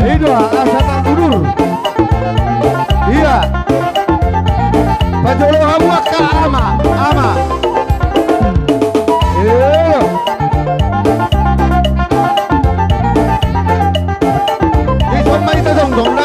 Itu asatan udur. Iya. Pajolo hawa ka ama, ama. Iyo. Di somai ta dong dong.